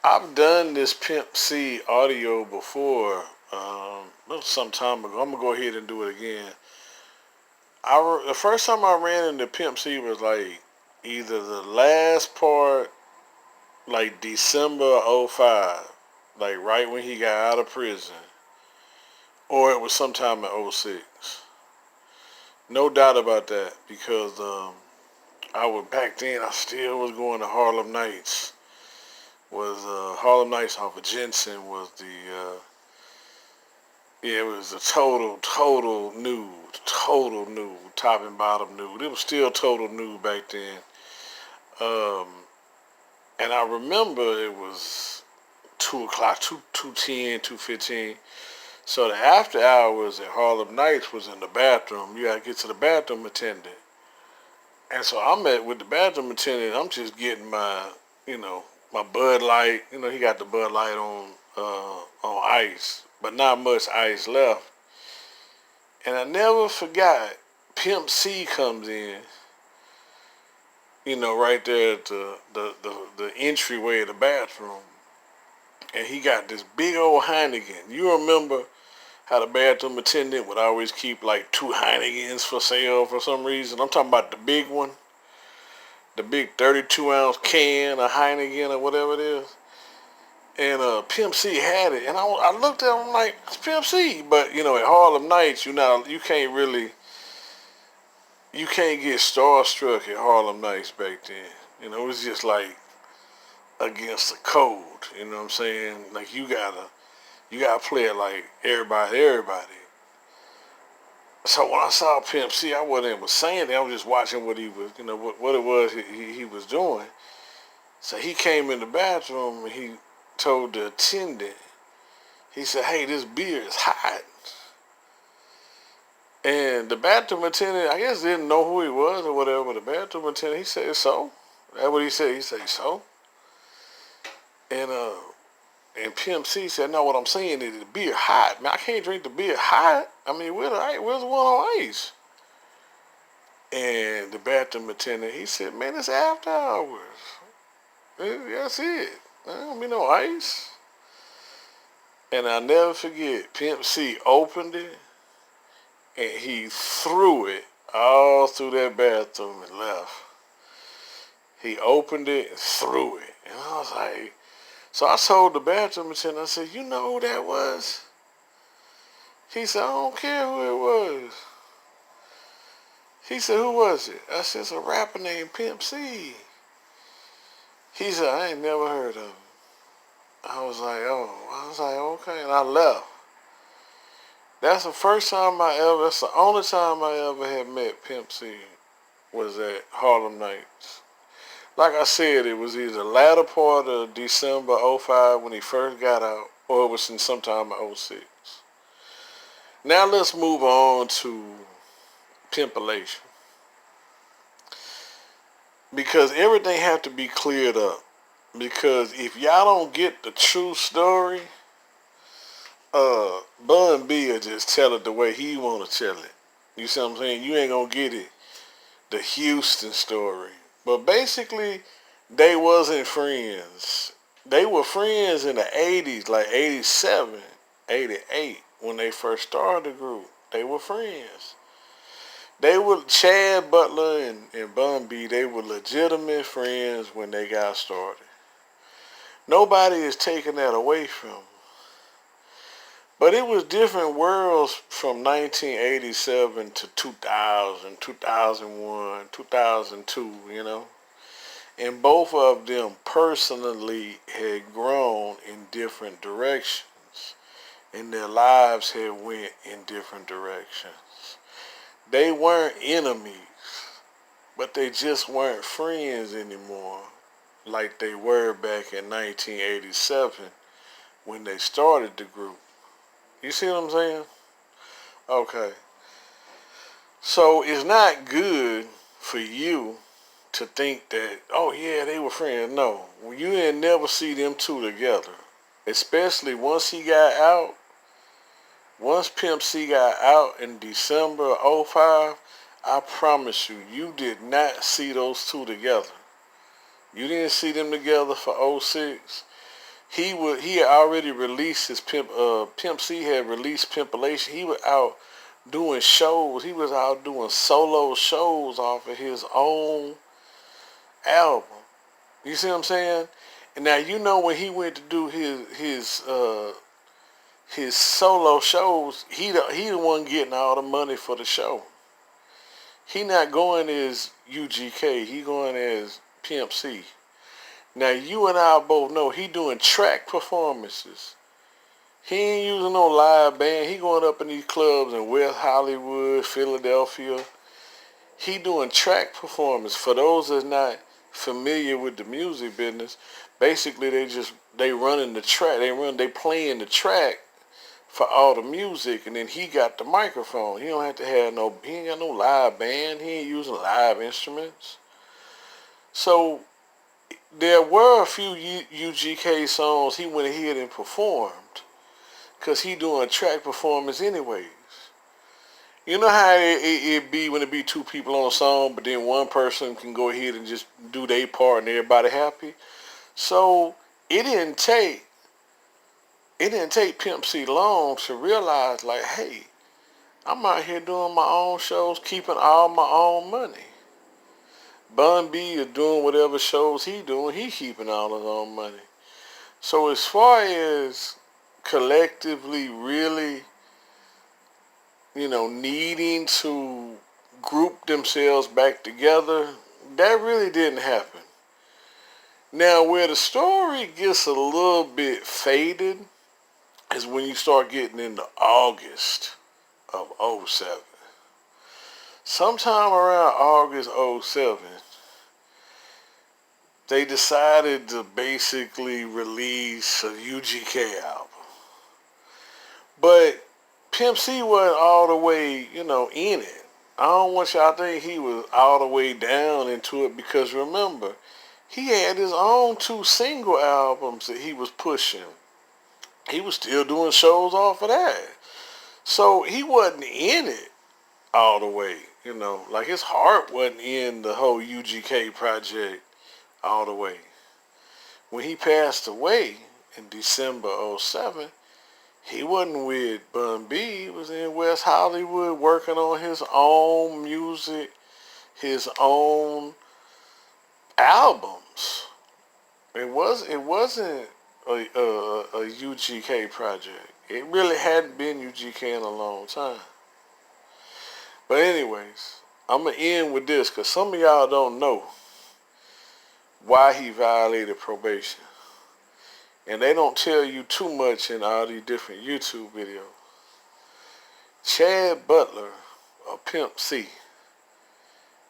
I've done this Pimp C audio before. It was some time ago. I'm gonna go ahead and do it again. The first time I ran into Pimp C was like either the last part, like December '05, like right when he got out of prison, or it was sometime in '06. No doubt about that because I was back then. I still was going to Harlem Nights. Was Harlem Nights off of Jensen was the yeah, it was a total nude, top and bottom nude. It was still total nude back then. Um, and I remember it was 2 o'clock, 2:10, 2:15. So the after hours at Harlem Nights was in the bathroom. You gotta get to the bathroom attendant. And so I'm at with the bathroom attendant. I'm just getting you know, my Bud Light. You know, he got the Bud Light on ice, but not much ice left. And I never forgot. Pimp C comes in. You know, right there at the entryway of the bathroom, and he got this big old Heineken. You remember how the bathroom attendant would always keep like 2 Heinekens for sale for some reason? I'm talking about the big one, the big 32-ounce can of Heineken or whatever it is. And Pimp C had it, and I looked at him like it's Pimp C, but you know at Harlem Nights you can't get starstruck at Harlem Nights back then. You know it was just like against the code. You know what I'm saying? Like you gotta play it like everybody. So when I saw Pimp C, I wasn't even saying it. I was just watching what he was, what it was he was doing. So he came in the bathroom and he told the attendant, he said, "Hey, this beer is hot." And the bathroom attendant, I guess, didn't know who he was or whatever. But the bathroom attendant, he said, "So." That's what he said. He said, "So." And and Pimp C said, "No, what I'm saying is the beer hot. Man, I can't drink the beer hot. I mean, where's the one on ice?" And the bathroom attendant, he said, "Man, it's after hours. That's it. There don't be no ice." And I'll never forget, Pimp C opened it and he threw it all through that bathroom and left. He opened it and threw it. And I was like, so I told the bathroom attendant, I said, "You know who that was?" He said, "I don't care who it was." He said, "Who was it?" I said, "It's a rapper named Pimp C." He said, "I ain't never heard of him." I was like, "Oh." I was like, "Okay." And I left. That's that's the only time I ever had met Pimp C was at Harlem Nights. Like I said, it was either the latter part of December '05 when he first got out, or it was in sometime in '06. Now let's move on to Pimpalation. Because everything had to be cleared up. Because if y'all don't get the true story, Bun B will just tell it the way he want to tell it. You see what I'm saying? You ain't gonna get it the Houston story. But basically, they wasn't friends. They were friends in the '80s, like '87, '88, when they first started the group. They were friends. They were Chad Butler and Bun B. They were legitimate friends when they got started. Nobody is taking that away from them. But it was different worlds from 1987 to 2000, 2001, 2002, you know. And both of them personally had grown in different directions. And their lives had went in different directions. They weren't enemies, but they just weren't friends anymore like they were back in 1987 when they started the group. You see what I'm saying? Okay. So it's not good for you to think that, oh yeah, they were friends. No. You didn't never see them two together. Especially once he got out. Once Pimp C got out in December '05, I promise you, you did not see those two together. You didn't see them together for '06. he had already released his Pimp C had released Pimpalation. He was out doing shows. He was out doing solo shows off of his own album. You see what I'm saying? And now you know when he went to do his solo shows, he the one getting all the money for the show. He not going as UGK. He going as Pimp C. Now you and I both know he doing track performances. He ain't using no live band. He going up in these clubs in West Hollywood, Philadelphia. He doing track performance. For those that's not familiar with the music business, basically they running the track. They playing the track for all the music, and then he got the microphone. He don't have to have he ain't got no live band. He ain't using live instruments. So there were a few UGK songs he went ahead and performed, because he doing track performance anyways. You know how it be when it be two people on a song, but then one person can go ahead and just do their part and everybody happy? So it didn't take Pimp C long to realize, like, hey, I'm out here doing my own shows, keeping all my own money. Bun B is doing whatever shows he doing, he keeping all his own money. So as far as collectively really, needing to group themselves back together, that really didn't happen. Now, where the story gets a little bit faded is when you start getting into August of '07. Sometime around August '07, they decided to basically release a UGK album. But Pimp C wasn't all the way, in it. I don't want y'all to think he was all the way down into it, because remember, he had his own 2 single albums that he was pushing. He was still doing shows off of that. So he wasn't in it all the way, like his heart wasn't in the whole UGK project all the way. When he passed away in December '07, he wasn't with Bun B. He was in West Hollywood working on his own music, his own albums. It wasn't a UGK project. It really hadn't been UGK in a long time. But anyways, I'm going to end with this, because some of y'all don't know why he violated probation. And they don't tell you too much in all these different YouTube videos. Chad Butler, or Pimp C,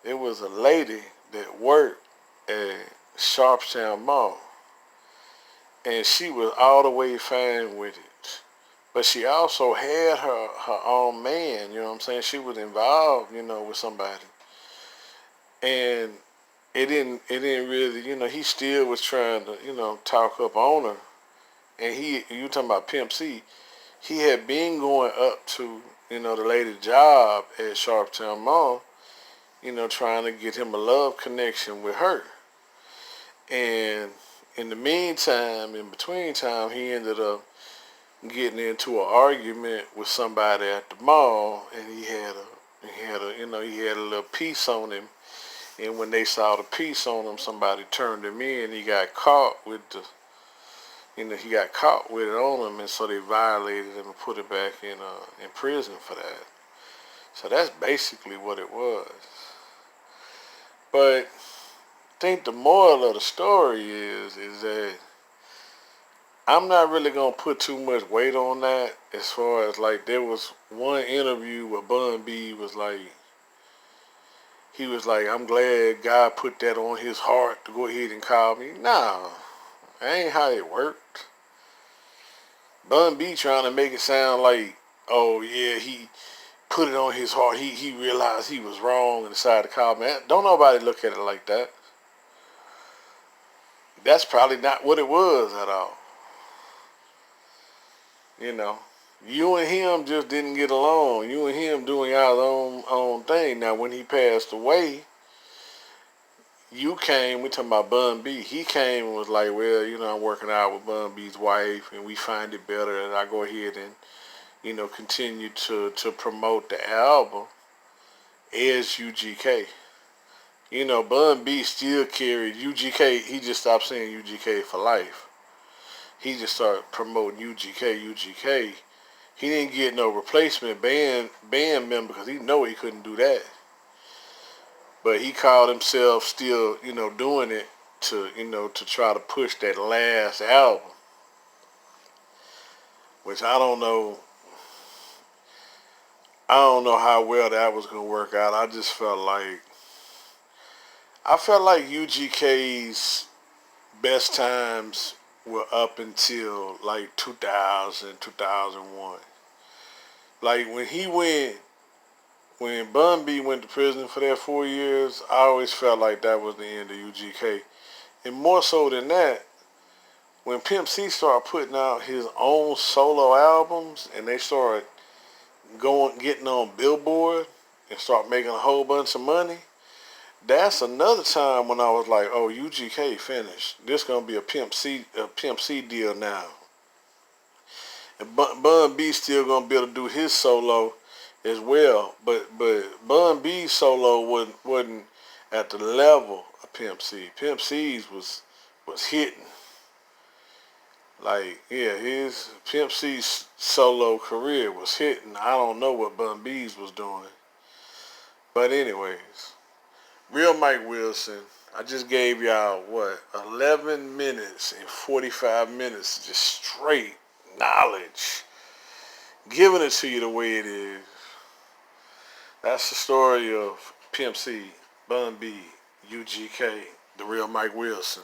it was a lady that worked at Sharpstown Mall. And she was all the way fine with it. But she also had her own man, She was involved, with somebody. And it didn't really, he still was trying to, talk up on her. And you talking about Pimp C, he had been going up to, the lady's job at Sharpstown Mall, trying to get him a love connection with her. And in the meantime, in between time, he ended up getting into an argument with somebody at the mall, and he had a little piece on him. And when they saw the piece on him, somebody turned him in. He got caught with it on him, and so they violated him and put him back in prison for that. So that's basically what it was. But I think the moral of the story is that I'm not really going to put too much weight on that, as far as, like, there was one interview where Bun B was like, I'm glad God put that on his heart to go ahead and call me. Nah, that ain't how it worked. Bun B trying to make it sound like, oh yeah, he put it on his heart. He realized he was wrong and decided to call me. Don't nobody look at it like that. That's probably not what it was at all. You and him just didn't get along. You and him doing y'all's own thing. Now, when he passed away, You came, we talking about Bun B. He came and was like, well, I'm working out with Bun B's wife, and we find it better, and I go ahead and continue to promote the album as UGK. Bun B still carried UGK. He just stopped saying UGK for life. He just started promoting UGK, UGK. He didn't get no replacement band member because he know he couldn't do that. But he called himself still, doing it to try to push that last album, which I don't know. I don't know how well that was gonna work out. I felt like UGK's best times were up until like 2000, 2001. Like when Bun B went to prison for that 4 years, I always felt like that was the end of UGK. And more so than that, when Pimp C started putting out his own solo albums and they started getting on Billboard and start making a whole bunch of money, that's another time when I was like, oh, UGK finished. This gonna be a Pimp C deal now. And Bun B still gonna be able to do his solo as well, but Bun B's solo wasn't at the level of Pimp C. Pimp C's was hitting. Like, yeah, his Pimp C's solo career was hitting. I don't know what Bun B's was doing. But anyways, Real Mike Wilson, I just gave y'all, 11 minutes and 45 minutes just straight knowledge. Giving it to you the way it is. That's the story of Pimp C, Bun B, UGK, the Real Mike Wilson.